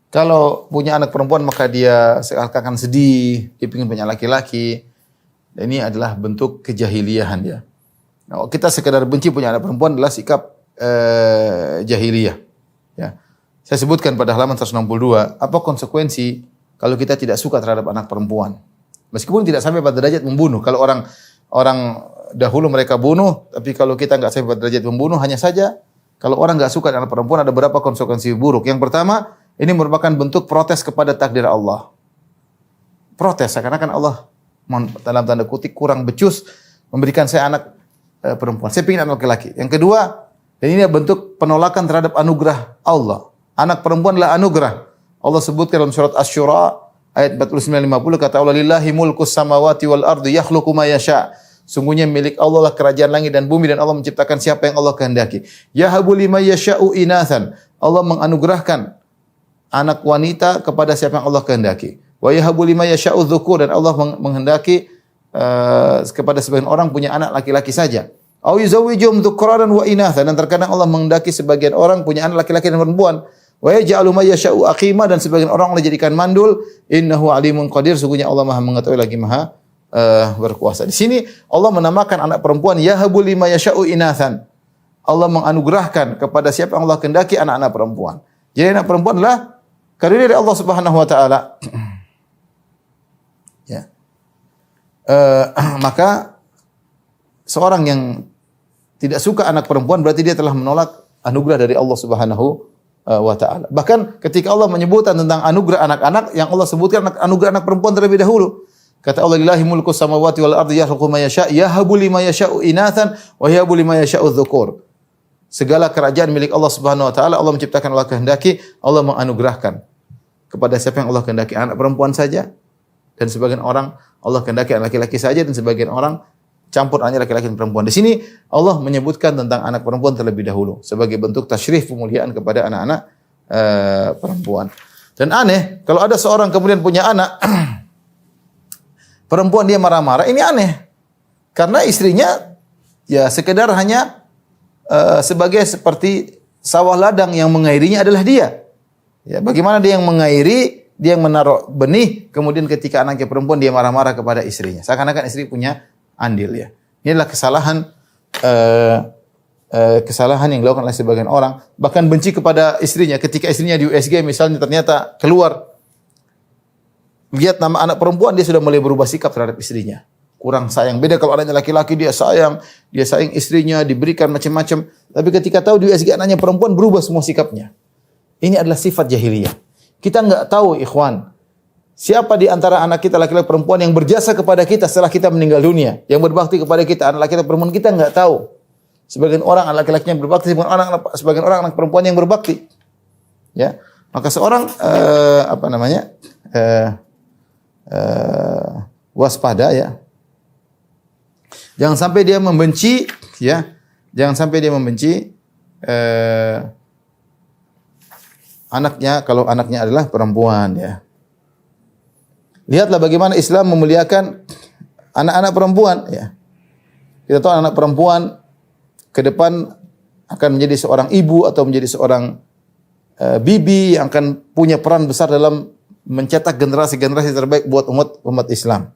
Kalau punya anak perempuan maka dia seakan-akan sedih, dia ingin punya laki-laki. Dan ini adalah bentuk kejahiliahan ya. Nah, kita sekedar benci punya anak perempuan adalah sikap jahiliyah. Ya. Saya sebutkan pada halaman 162, apa konsekuensi kalau kita tidak suka terhadap anak perempuan? Meskipun tidak sampai pada derajat membunuh. Kalau orang dahulu mereka bunuh, tapi kalau kita enggak sampai pada derajat membunuh, hanya saja kalau orang enggak suka dengan anak perempuan ada beberapa konsekuensi buruk. Yang pertama, ini merupakan bentuk protes kepada takdir Allah. Protes, seakan-akan Allah dalam tanda kutip kurang becus memberikan saya anak perempuan. Saya ingin anak laki-laki. Yang kedua, dan ini bentuk penolakan terhadap anugerah Allah. Anak perempuan adalah anugerah. Allah sebutkan dalam surat Asy-Syura ayat 49-50, kata Allah, lillahi mulkus samawati wal ardi yakhluqu ma yasha. Sungguhnya milik Allah lah kerajaan langit dan bumi dan Allah menciptakan siapa yang Allah kehendaki. Yahabu liman yasha'u inathan. Allah menganugerahkan anak wanita kepada siapa yang Allah kehendaki. Wa yahabu liman yasha'u dzukur, dan Allah menghendaki kepada sebagian orang punya anak laki-laki saja. Au yuzawwijuhum dzukranan wa inathan, dan terkadang Allah menghendaki sebagian orang punya anak laki-laki dan perempuan. Wa yaj'alu ma yasha'u aqima, dan sebagian orang Allah jadikan mandul. Innahu alimun qadir, sungguhnya Allah Maha mengetahui lagi Maha berkuasa. Di sini Allah menamakan anak perempuan yahabu lima yasha'u inathan. Allah menganugerahkan kepada siapa yang Allah kehendaki anak-anak perempuan. Jadi anak perempuan adalah karunia dari Allah Subhanahu wa taala. Ya. Maka seorang yang tidak suka anak perempuan berarti dia telah menolak anugerah dari Allah Subhanahu wa ta'ala. Bahkan ketika Allah menyebutkan tentang anugerah anak-anak, yang Allah sebutkan anugerah anak perempuan terlebih dahulu. Kata Allah, lillahi mulku samawati wal ardi yakhluqu ma yasha' yahabu liman yasha'u inathan wa yahabu liman yasha'u dzukur. Segala kerajaan milik Allah Subhanahu wa taala, Allah menciptakan, Allah kehendaki, Allah menganugerahkan kepada siapa yang Allah kehendaki anak perempuan saja, dan sebagian orang Allah kehendaki anak laki-laki saja, dan sebagian orang campur hanya laki-laki dan perempuan. Di sini Allah menyebutkan tentang anak perempuan terlebih dahulu sebagai bentuk tasyrif, pemuliaan kepada anak-anak perempuan. Dan aneh kalau ada seorang kemudian punya anak perempuan dia marah-marah, ini aneh. Karena istrinya ya sekedar hanya sebagai seperti sawah ladang, yang mengairinya adalah dia. Ya, bagaimana dia yang mengairi, dia yang menaruh benih, kemudian ketika anaknya perempuan dia marah-marah kepada istrinya. Seakan-akan istri punya andil ya. Ini adalah kesalahan yang dilakukan oleh sebagian orang, bahkan benci kepada istrinya. Ketika istrinya di USG misalnya ternyata keluar lihat nama anak perempuan, dia sudah mulai berubah sikap terhadap istrinya. Kurang sayang. Beda kalau anaknya laki-laki, dia sayang istrinya, diberikan macam-macam. Tapi ketika tahu di USG anaknya perempuan, berubah semua sikapnya. Ini adalah sifat jahiliyah. Kita enggak tahu, ikhwan, siapa di antara anak kita laki-laki perempuan yang berjasa kepada kita setelah kita meninggal dunia, yang berbakti kepada kita, anak laki-laki perempuan kita enggak tahu. Sebagian orang anak laki-lakinya berbakti, sebagian orang anak perempuan yang berbakti. Ya. Maka seorang waspada ya. Jangan sampai dia membenci ya. Jangan sampai dia membenci anaknya kalau anaknya adalah perempuan ya. Lihatlah bagaimana Islam memuliakan anak-anak perempuan ya. Kita tahu anak perempuan ke depan akan menjadi seorang ibu atau menjadi seorang bibi yang akan punya peran besar dalam mencetak generasi-generasi terbaik buat umat Islam.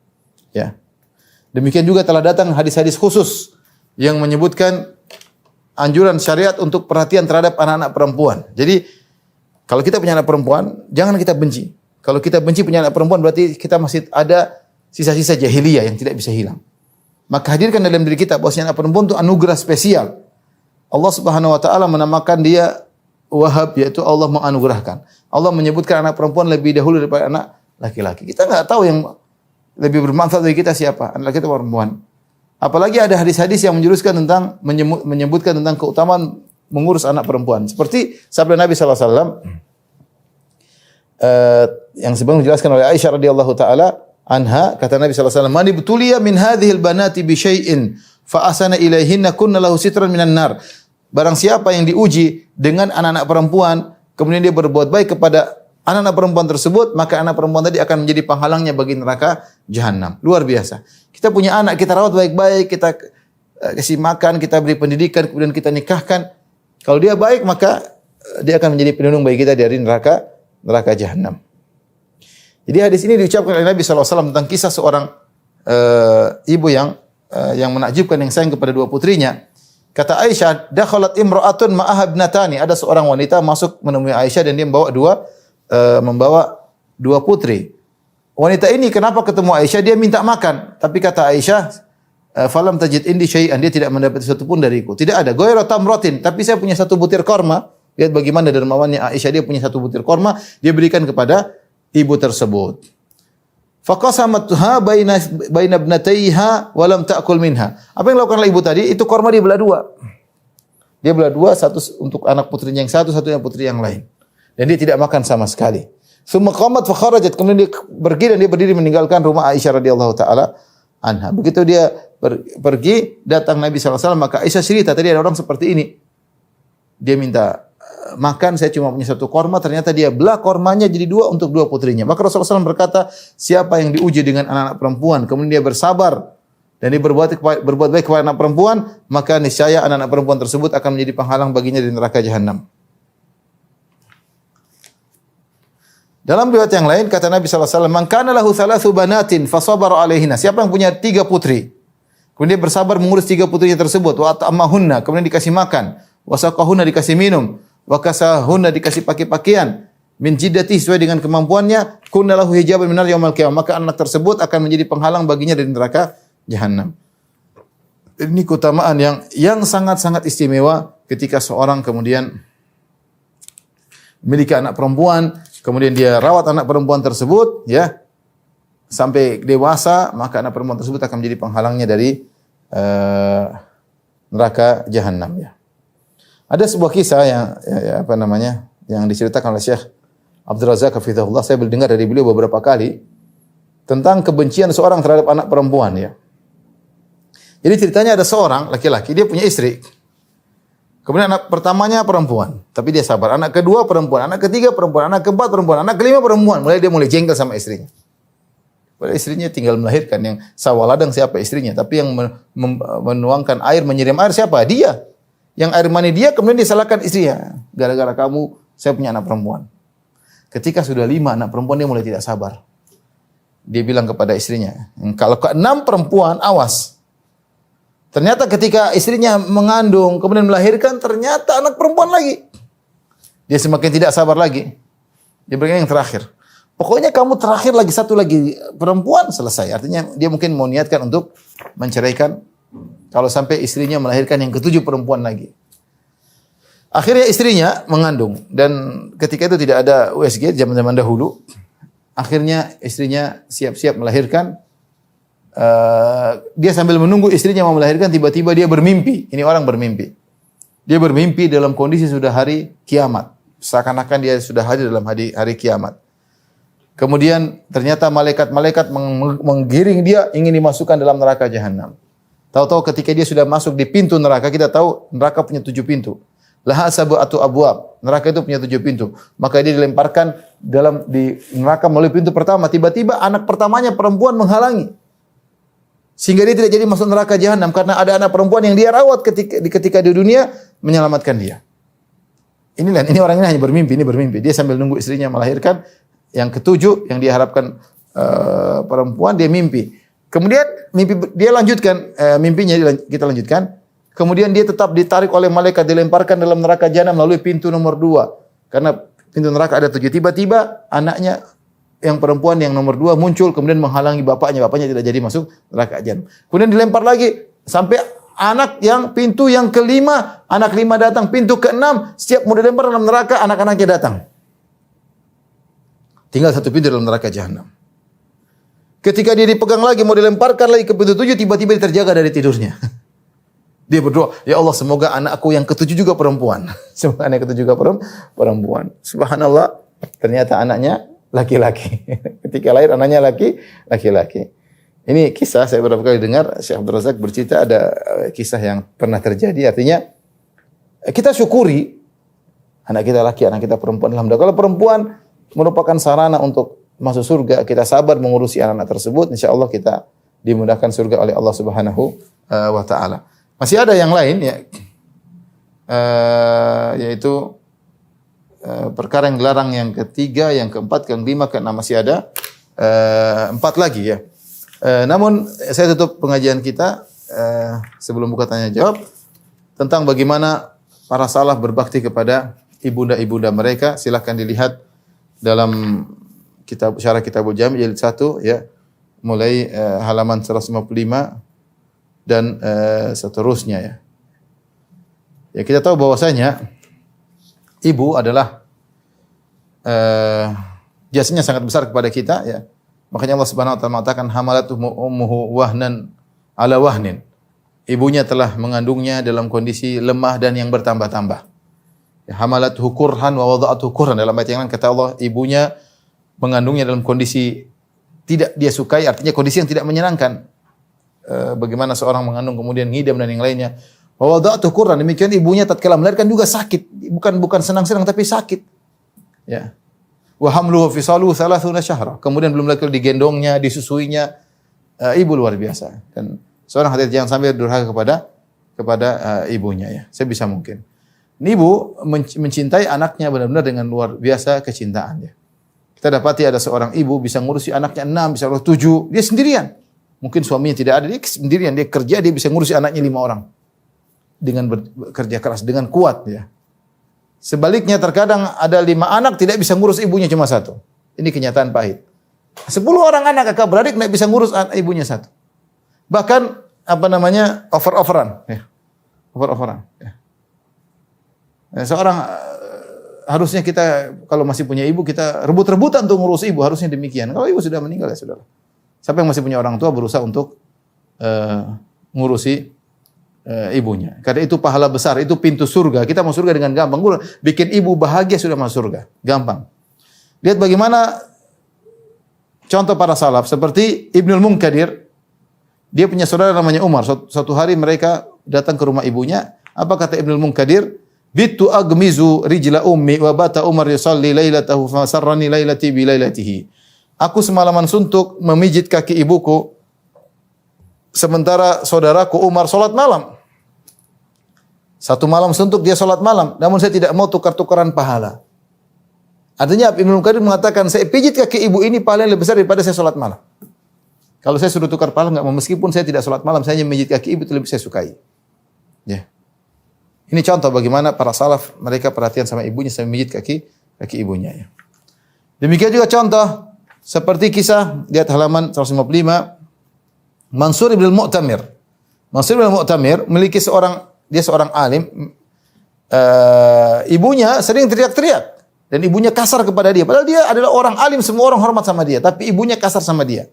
Ya. Demikian juga telah datang hadis-hadis khusus yang menyebutkan anjuran syariat untuk perhatian terhadap anak-anak perempuan. Jadi kalau kita punya anak perempuan, jangan kita benci. Kalau kita benci punya anak perempuan berarti kita masih ada sisa-sisa jahiliyah yang tidak bisa hilang. Maka hadirkan dalam diri kita bahwasanya anak perempuan itu anugerah spesial. Allah Subhanahu wa taala menamakan dia Wahab, yaitu Allah menganugerahkan. Allah menyebutkan anak perempuan lebih dahulu daripada anak laki-laki. Kita enggak tahu yang lebih bermanfaat bagi kita siapa, anak laki atau perempuan. Apalagi ada hadis-hadis yang menjuruskan tentang menyebutkan tentang keutamaan mengurus anak perempuan. Seperti sabda Nabi sallallahu alaihi wasallam yang sebelum dijelaskan oleh Aisyah radhiyallahu taala anha, kata Nabi sallallahu alaihi wasallam, "Man ibtuliya min hadhil banati bi syai'in fa asana ilaihinna kunna lahu sitran minan nar." Barang siapa yang diuji dengan anak-anak perempuan, kemudian dia berbuat baik kepada anak-anak perempuan tersebut, maka anak perempuan tadi akan menjadi penghalangnya bagi neraka jahanam. Luar biasa. Kita punya anak, kita rawat baik-baik, kita kasih makan, kita beri pendidikan, kemudian kita nikahkan. Kalau dia baik, maka dia akan menjadi pelindung bagi kita dari neraka jahanam. Jadi hadis ini diucapkan oleh Nabi sallallahu alaihi wasallam tentang kisah seorang ibu yang menakjubkan, yang sayang kepada dua putrinya. Kata Aisyah, dakhalat imra'atun ma'aha ibnatani. Ada seorang wanita masuk menemui Aisyah dan dia membawa dua putri. Wanita ini kenapa ketemu Aisyah? Dia minta makan. Tapi kata Aisyah, falam tajid indi syai'an. Dia tidak mendapat sesuatu pun dariku. Tidak ada. Ghayra tamratin. Tapi saya punya satu butir korma. Lihat bagaimana dermawannya Aisyah. Dia punya satu butir korma. Dia berikan kepada ibu tersebut. Faqasamatha baina ibnatayha wa lam ta'kul minha. Apa yang dilakukan oleh ibu tadi? Itu korma dia belah dua. Dia belah dua, satu untuk anak putrinya yang satu, satunya putri yang lain. Dan dia tidak makan sama sekali. Summa qamat fa kharajat, kemudian dia pergi dan dia berdiri meninggalkan rumah Aisyah radhiyallahu taala anha. Begitu dia pergi, datang Nabi sallallahu alaihi wasallam, maka Aisyah cerita, tadi ada orang seperti ini. Dia minta makan, saya cuma punya satu korma, ternyata dia belah kormanya jadi dua untuk dua putrinya. Maka Rasulullah SAW berkata, siapa yang diuji dengan anak-anak perempuan, kemudian dia bersabar, dan dia berbuat baik kepada anak perempuan, maka niscaya anak-anak perempuan tersebut akan menjadi penghalang baginya di neraka jahanam. Dalam riwayat yang lain, kata Nabi SAW, man kana lahu thalathu banatin fasabara alaihina. Siapa yang punya 3 putri, kemudian dia bersabar mengurus 3 putrinya tersebut, wa at'amahunna, kemudian dikasih makan, wa saqahunna, dikasih minum, wa kasahunna, dikasih pakai pakaian, min jiddati, sesuai dengan kemampuannya, kunna lahu hijaban minar yaumil qiyamah, maka anak tersebut akan menjadi penghalang baginya dari neraka jahanam. Ini keutamaan yang sangat-sangat istimewa ketika seorang kemudian memiliki anak perempuan, kemudian dia rawat anak perempuan tersebut ya sampai dewasa, maka anak perempuan tersebut akan menjadi penghalangnya dari neraka jahanam ya. Ada sebuah kisah yang diceritakan oleh Syekh Abdul Razak hafizahullah, saya mendengar dari beliau beberapa kali tentang kebencian seorang terhadap anak perempuan ya. Jadi ceritanya ada seorang laki-laki, dia punya istri. Kemudian anak pertamanya perempuan, tapi dia sabar. Anak kedua perempuan, anak ketiga perempuan, anak keempat perempuan, anak kelima perempuan. Dia mulai jengkel sama istrinya. Padahal istrinya tinggal melahirkan, yang sawaladang siapa istrinya, tapi yang menuangkan air, menyiram air siapa? Dia. Yang air mani dia, kemudian disalahkan istrinya. Gara-gara kamu, saya punya anak perempuan. Ketika sudah 5 anak perempuan, dia mulai tidak sabar. Dia bilang kepada istrinya, kalau ke-6 perempuan, awas. Ternyata ketika istrinya mengandung, kemudian melahirkan, ternyata anak perempuan lagi. Dia semakin tidak sabar lagi. Dia berkata yang terakhir. Pokoknya kamu terakhir lagi, satu lagi perempuan, selesai. Artinya dia mungkin mau niatkan untuk menceraikan kalau sampai istrinya melahirkan yang ke-7 perempuan lagi. Akhirnya istrinya mengandung. Dan ketika itu tidak ada USG, zaman-zaman dahulu. Akhirnya istrinya siap-siap melahirkan. Dia sambil menunggu istrinya mau melahirkan, tiba-tiba dia bermimpi. Ini orang bermimpi. Dia bermimpi dalam kondisi sudah hari kiamat. seakan-akan dia sudah hadir dalam hari kiamat. Kemudian ternyata malaikat-malaikat menggiring dia ingin dimasukkan dalam neraka jahanam. Tahu-tahu ketika dia sudah masuk di pintu neraka, kita tahu neraka punya 7 pintu. Laha sab'atu abwab. Neraka itu punya 7 pintu. Maka dia dilemparkan di neraka melalui pintu pertama. Tiba-tiba anak pertamanya perempuan menghalangi. Sehingga dia tidak jadi masuk neraka jahanam karena ada anak perempuan yang dia rawat ketika di dunia menyelamatkan dia. Ini orang ini hanya bermimpi, Dia sambil nunggu istrinya melahirkan. Yang ketujuh yang dia harapkan perempuan, dia mimpi. Kemudian dia lanjutkan mimpinya, kita lanjutkan. Kemudian dia tetap ditarik oleh malaikat, dilemparkan dalam neraka jahanam melalui pintu nomor 2. Karena pintu neraka ada 7. Tiba-tiba anaknya yang perempuan yang nomor 2 muncul kemudian menghalangi bapaknya. Bapaknya tidak jadi masuk neraka jahanam. Kemudian dilempar lagi sampai pintu yang kelima, anak 5 datang, pintu ke-6, setiap mau dilempar dalam neraka, anak-anaknya datang. Tinggal 1 pintu dalam neraka jahanam. Ketika dia dipegang lagi, mau dilemparkan lagi ke pintu 7, tiba-tiba dia terjaga dari tidurnya. Dia berdoa, ya Allah semoga anakku yang ke-7 juga perempuan. Semoga anak ke-7 juga perempuan. Subhanallah, ternyata anaknya laki-laki. Ketika lahir anaknya laki-laki. Ini kisah saya beberapa kali dengar Syekh Abdul Razak bercerita ada kisah yang pernah terjadi. Artinya kita syukuri anak kita laki, anak kita perempuan. Alhamdulillah. Kalau perempuan merupakan sarana untuk masuk surga, kita sabar mengurusi anak-anak tersebut, insyaallah kita dimudahkan surga oleh Allah Subhanahu wa taala. Masih ada yang lain ya. Yaitu perkara yang dilarang yang ketiga, yang keempat, yang kelima, keenam, masih ada 4 lagi ya. Namun saya tutup pengajian kita sebelum buka tanya jawab tentang bagaimana para salaf berbakti kepada ibunda-ibunda mereka. Silakan dilihat dalam syarah Kitabul Jami' jilid 1 ya, mulai halaman 155 dan seterusnya ya. Ya kita tahu bahwasanya ibu adalah jasanya sangat besar kepada kita ya. Makanya Allah Subhanahu wa taala mengatakan hamalatu ummuhu wahnan ala wahnin. Ibunya telah mengandungnya dalam kondisi lemah dan yang bertambah-tambah. Ya, hamalatu kurhan wa wada'atu kurhan, dalam ayat yang lain kata Allah ibunya mengandungnya dalam kondisi tidak dia sukai, artinya kondisi yang tidak menyenangkan. Bagaimana seorang mengandung kemudian ngidam dan yang lainnya. Wa wada'atu kurhan, demikian ibunya tatkala melahirkan juga sakit, bukan senang-senang tapi sakit. Ya. Wa hamluhu fisaluhu 30 syahra. Kemudian belum lagi digendongnya, disusuinya. Ibu luar biasa. Dan seorang hati jangan sampai durhaka kepada ibunya ya. Sebisa mungkin. Ibu mencintai anaknya benar-benar dengan luar biasa kecintaannya. Kita dapati ada seorang ibu bisa ngurusi anaknya 6, bisa ngurus 7, dia sendirian. Mungkin suaminya tidak ada, dia sendirian, dia kerja, dia bisa ngurusi anaknya 5 orang. Dengan bekerja keras, dengan kuat ya. Sebaliknya terkadang ada 5 anak tidak bisa ngurus ibunya cuma 1. Ini kenyataan pahit. 10 orang anak kakak beradik tidak bisa ngurus ibunya 1. Bahkan over-overan ya. Over-overan ya. Seorang harusnya kita kalau masih punya ibu kita rebut-rebutan untuk ngurus ibu, harusnya demikian. Kalau ibu sudah meninggal ya sudah. Siapa yang masih punya orang tua berusaha untuk ngurusi ibunya. Karena itu pahala besar, itu pintu surga. Kita mau surga dengan gampang. Bikin ibu bahagia sudah masuk surga. Gampang. Lihat bagaimana contoh para salaf seperti Ibnul Munkadir. Dia punya saudara namanya Umar. Suatu hari mereka datang ke rumah ibunya. Apa kata Ibnul Munkadir? Bitu agmizu rijla ummi wa bata Umar yusalli lailatahu fa sarrani lailati bi lailatihi. Aku semalaman suntuk memijit kaki ibuku sementara saudaraku Umar salat malam. Satu malam suntuk dia salat malam, namun saya tidak mau tukar-tukaran pahala. Artinya Ibnu Qadir mengatakan saya pijit kaki ibu ini pahala lebih besar daripada saya salat malam. Kalau saya suruh tukar pahala enggak mau, meskipun saya tidak salat malam, saya hanya memijit kaki ibu itu lebih saya sukai. Ya. Ini contoh bagaimana para salaf mereka perhatian sama ibunya sampai memijit kaki ibunya ya. Demikian juga contoh seperti kisah lihat halaman 155 Mansur bin Mu'tamir. Mansur bin Mu'tamir memiliki seorang alim, ibunya sering teriak-teriak dan ibunya kasar kepada dia. Padahal dia adalah orang alim, semua orang hormat sama dia, tapi ibunya kasar sama dia.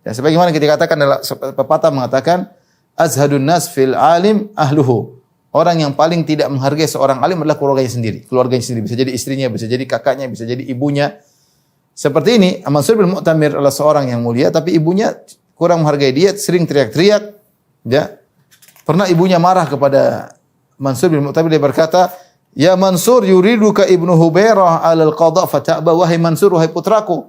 Dan sebagaimana kita katakan dalam pepatah mengatakan azhadun nas fil alim ahluhu. orang yang paling tidak menghargai seorang alim adalah keluarganya sendiri. Keluarganya sendiri bisa jadi istrinya, bisa jadi kakaknya, bisa jadi ibunya. Seperti ini, Mansur bin Mu'tamir adalah seorang yang mulia, tapi ibunya kurang menghargai dia, sering teriak-teriak. Ya. Pernah ibunya marah kepada Mansur bin Mu'tamir, dia berkata, "Ya Mansur, yuriduka Ibnu Hubairah alal qadha fata'ba." Wahai Mansur, wahai putraku,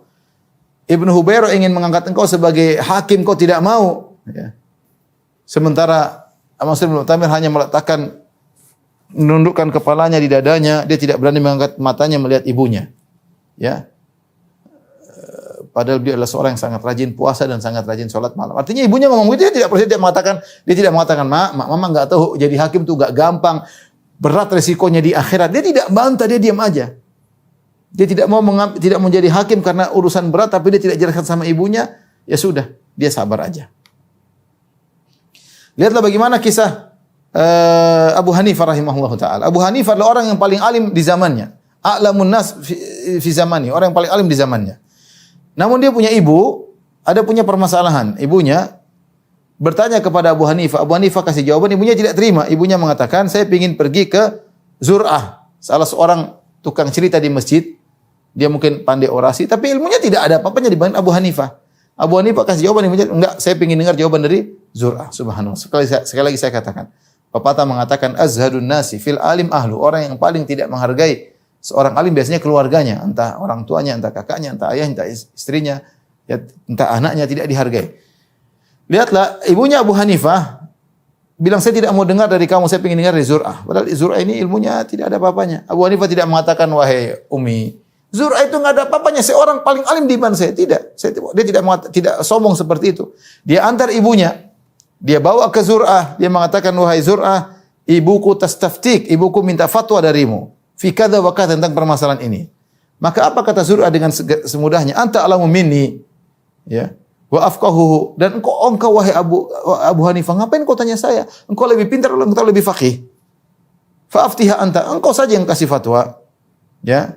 Ibnu Hubairah ingin mengangkat engkau sebagai hakim, kau tidak mau. Ya. Sementara Mansur bin Mu'tamir hanya meletakkan, menundukkan kepalanya di dadanya, dia tidak berani mengangkat matanya melihat ibunya. Ya. Padahal dia adalah seorang yang sangat rajin puasa dan sangat rajin sholat malam. Artinya ibunya ngomong begitu, dia tidak mengatakan, mama nggak tahu jadi hakim tuh nggak gampang, berat resikonya di akhirat. Dia tidak bantah, dia diam aja. Dia tidak mau menjadi hakim karena urusan berat, tapi dia tidak jelaskan sama ibunya. Ya sudah, dia sabar aja. Lihatlah bagaimana kisah Abu Hanifah rahimahullah taala. Abu Hanifah adalah orang yang paling alim di zamannya. A'lamun nas fi zamani, orang yang paling alim di zamannya. Namun dia punya ibu, ada punya permasalahan. Ibunya bertanya kepada Abu Hanifah. Abu Hanifah kasih jawaban, ibunya tidak terima. Ibunya mengatakan, saya ingin pergi ke Zur'ah, salah seorang tukang cerita di masjid. Dia mungkin pandai orasi, tapi ilmunya tidak ada apa-apanya dibanding Abu Hanifah. Abu Hanifah kasih jawaban, ibunya enggak, saya ingin dengar jawaban dari Zur'ah. Subhanallah. Sekali lagi saya katakan, pepatah mengatakan, azhadun nasi fil alim ahlu. Orang yang paling tidak menghargai seorang alim biasanya keluarganya, entah orang tuanya, entah kakaknya, entah ayahnya, entah istrinya, ya, entah anaknya tidak dihargai. Lihatlah, ibunya Abu Hanifah bilang, saya tidak mau dengar dari kamu, saya ingin dengar dari Zur'ah. Padahal Zur'ah ini ilmunya tidak ada apa-apanya. Abu Hanifah tidak mengatakan, wahai Umi, Zur'ah itu enggak ada apa-apanya, seorang paling alim di mana saya. Tidak. Dia tidak sombong seperti itu. Dia antar ibunya, dia bawa ke Zur'ah, dia mengatakan, wahai Zur'ah, ibuku tastaftik, ibuku minta fatwa darimu. Fi kadza wa kadza, tentang permasalahan ini. Maka apa kata Zur'ah dengan semudahnya? Anta alamu minni. Ya. Wa afqahu, dan engkau wahai Abu Hanifah, ngapain kau tanya saya? Engkau lebih pintar, engkau lebih faqih. Fa aftiha anta, engkau saja yang kasih fatwa. Ya.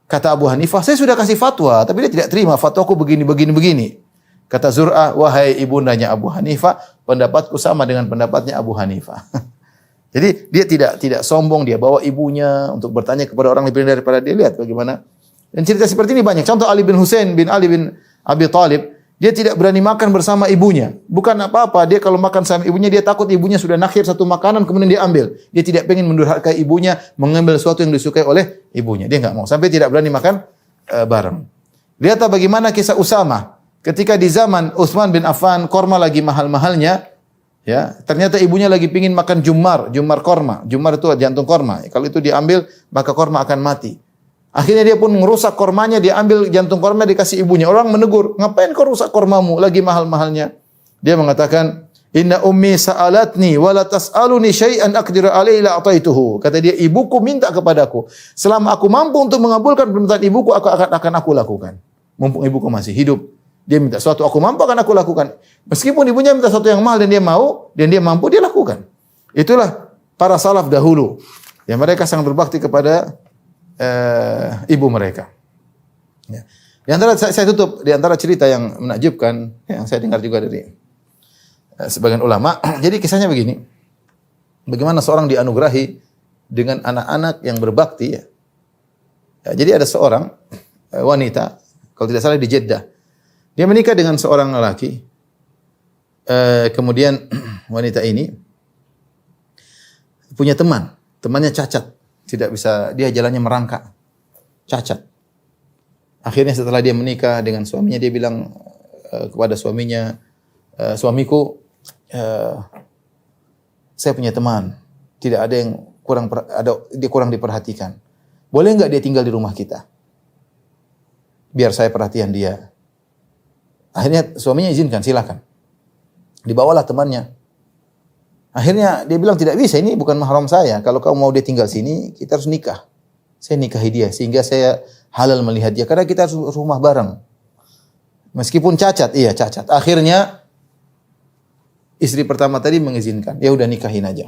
Kata Abu Hanifah, saya sudah kasih fatwa, tapi dia tidak terima, fatwaku begini. Kata Zur'ah, wahai ibundanya Abu Hanifah, pendapatku sama dengan pendapatnya Abu Hanifah. Jadi dia tidak sombong, dia bawa ibunya untuk bertanya kepada orang lebih daripada dia. Lihat bagaimana. Dan cerita seperti ini banyak. Contoh Ali bin Husain bin Ali bin Abi Thalib, dia tidak berani makan bersama ibunya. Bukan apa-apa, dia kalau makan sama ibunya, dia takut ibunya sudah nakhir satu makanan, kemudian dia ambil. Dia tidak pengen mendurhakai ibunya, mengambil sesuatu yang disukai oleh ibunya. Dia enggak mau, sampai tidak berani makan bareng. Lihatlah bagaimana kisah Usamah. Ketika di zaman Utsman bin Affan, korma lagi mahal-mahalnya, ya, ternyata ibunya lagi pingin makan jumar korma. Jumar itu jantung korma. Kalau itu diambil, maka korma akan mati. Akhirnya dia pun merusak kormanya, dia ambil jantung korma, dikasih ibunya. Orang menegur, ngapain kau rusak kormamu, lagi mahal-mahalnya? Dia mengatakan, inna ummi sa'alatni wa la tas'aluni syai'an aqdiru alaihi la ataituhu. Kata dia, ibuku minta kepadaku, selama aku mampu untuk mengabulkan permintaan ibuku, akan aku lakukan. Mumpung ibuku masih hidup. Dia minta sesuatu, aku mampu, akan aku lakukan. Meskipun ibunya minta sesuatu yang mahal dan dia mau, dan dia mampu, dia lakukan. Itulah para salaf dahulu. Ya, mereka sangat berbakti kepada ibu mereka. Ya. Di antara saya tutup, di antara cerita yang menakjubkan, yang saya dengar juga dari sebagian ulama. Jadi kisahnya begini. Bagaimana seorang dianugerahi dengan anak-anak yang berbakti. Ya. Ya, jadi ada seorang wanita, kalau tidak salah di Jeddah. Dia menikah dengan seorang lelaki. Kemudian wanita ini punya teman. Temannya cacat. Tidak bisa, dia jalannya merangkak. Cacat. Akhirnya setelah dia menikah dengan suaminya, dia bilang kepada suaminya, suamiku, saya punya teman. Tidak ada yang dia kurang diperhatikan. Boleh enggak dia tinggal di rumah kita? Biar saya perhatian dia. Akhirnya suaminya izinkan, silakan. Dibawalah temannya. Akhirnya dia bilang, tidak bisa, ini bukan mahram saya. Kalau kamu mau dia tinggal sini, kita harus nikah. Saya nikahi dia, sehingga saya halal melihat dia. Karena kita harus rumah bareng. Meskipun cacat, iya cacat. Akhirnya, istri pertama tadi mengizinkan. Ya udah nikahin aja.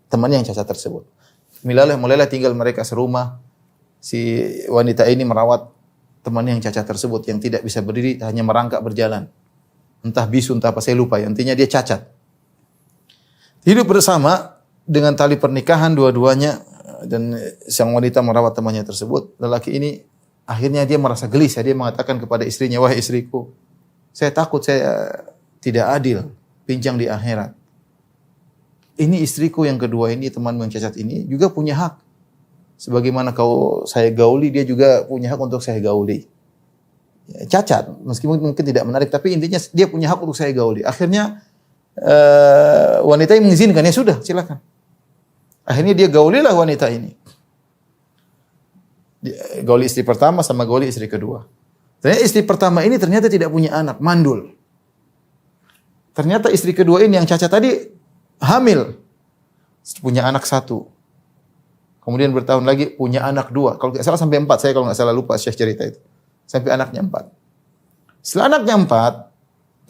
Temannya yang cacat tersebut. Mulailah tinggal mereka serumah. Si wanita ini merawat temannya yang cacat tersebut. Yang tidak bisa berdiri, hanya merangkak berjalan. Entah bisu, entah apa, saya lupa. Intinya dia cacat. Hidup bersama, dengan tali pernikahan dua-duanya, dan sang wanita merawat temannya tersebut. Lelaki ini akhirnya dia merasa gelisah. Dia mengatakan kepada istrinya, wahai istriku, saya takut saya tidak adil, pincang di akhirat. Ini istriku yang kedua ini, temanmu yang cacat ini juga punya hak. Sebagaimana saya gauli, dia juga punya hak untuk saya gauli. Ya, cacat, meskipun mungkin tidak menarik, tapi intinya dia punya hak untuk saya gauli. Akhirnya wanita yang mengizinkan, ya sudah, silakan. Akhirnya dia gaulilah wanita ini. Gauli istri pertama sama gauli istri kedua. Ternyata istri pertama ini ternyata tidak punya anak, mandul. Ternyata istri kedua ini yang cacat tadi hamil, punya anak 1. Kemudian bertahun lagi punya anak 2. Kalau tidak salah sampai 4. Saya kalau nggak salah lupa Syekh cerita itu. Sampai anaknya 4. Setelah anaknya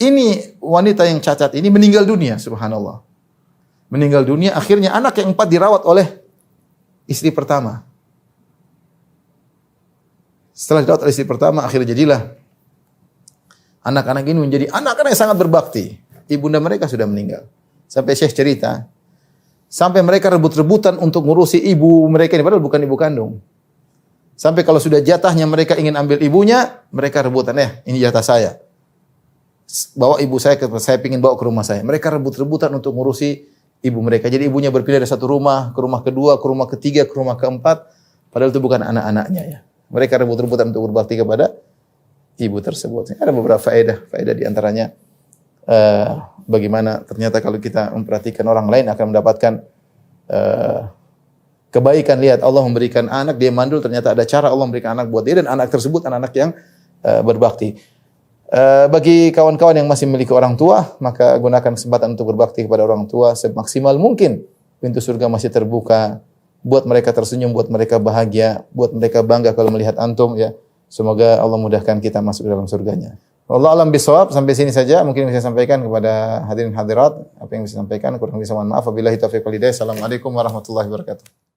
4, ini wanita yang cacat ini meninggal dunia, subhanallah. Meninggal dunia, akhirnya anak yang 4 dirawat oleh istri pertama. Setelah dirawat oleh istri pertama, akhirnya jadilah anak-anak ini menjadi anak-anak yang sangat berbakti. Ibunda mereka sudah meninggal. Sampai Syekh cerita, sampai mereka rebut-rebutan untuk ngurusi ibu mereka ini, padahal bukan ibu kandung. Sampai kalau sudah jatahnya mereka ingin ambil ibunya, mereka rebutan, ini jatah saya. Bawa ibu saya ingin bawa ke rumah saya. Mereka rebut-rebutan untuk ngurusi ibu mereka. Jadi ibunya berpindah dari satu rumah ke rumah kedua, ke rumah ketiga, ke rumah keempat. Padahal itu bukan anak-anaknya ya. Mereka rebut-rebutan untuk berbakti kepada ibu tersebut. Ada beberapa faedah di antaranya bagaimana ternyata kalau kita memperhatikan orang lain akan mendapatkan kebaikan. Lihat, Allah memberikan anak, dia mandul, ternyata ada cara Allah memberikan anak buat dia, dan anak tersebut anak-anak yang berbakti. Bagi kawan-kawan yang masih memiliki orang tua, maka gunakan kesempatan untuk berbakti kepada orang tua semaksimal mungkin. Pintu surga masih terbuka. Buat mereka tersenyum, buat mereka bahagia, buat mereka bangga kalau melihat antum ya. Semoga Allah mudahkan kita masuk dalam surganya. Wallahu a'lam bishawab. Sampai sini saja mungkin bisa sampaikan kepada hadirin hadirat apa yang bisa sampaikan, kurang bisa mohon maaf. Wabillahi taufiq wal hidayah. Assalamualaikum warahmatullahi wabarakatuh.